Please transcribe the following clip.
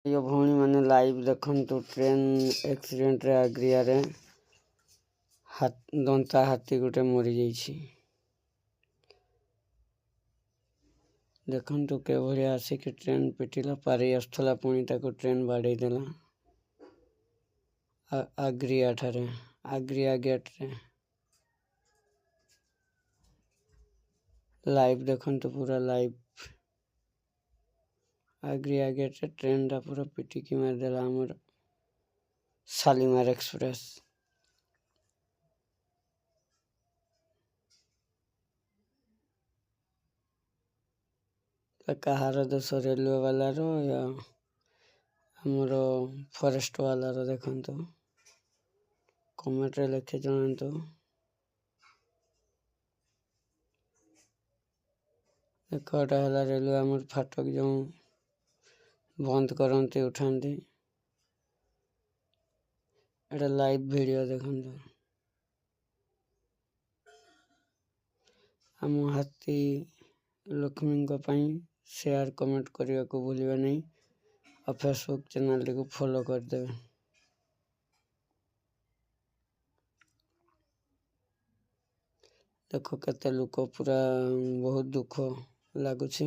यो भौणी मैंने लाइव देखु train accident रे आग्रिया रे दंता हाथी गोटे मरी जाइछि। देखु के भलिया आसिक ट्रेन पिटिला पारी आसुला पुणी ताको ट्रेन बाड़े देला आग्रिया ठारे आग्रिया गेट रे लाइव देखु पूरा लाइव आग्रिया गेट रे ट्रेन टा पूरा पिटिकी मारदेला हमर शालीमार एक्सप्रेस। कहार दोष रेलवे वाला रो या हमर फॉरेस्ट वाला रो देखंतु कमेंट रे लिखे जणांतु। एकटा हला रेलवे हमर फाटक जो बंद करंती उठांती एटा लाइव वीडियो देखंतु। हम हाथी लक्ष्मी को पई शेयर कमेंट करने को भूलिए नहीं और फेसबुक चैनल को फॉलो कर देवे। देखो केते लोक पूरा बहुत दुख लगुच।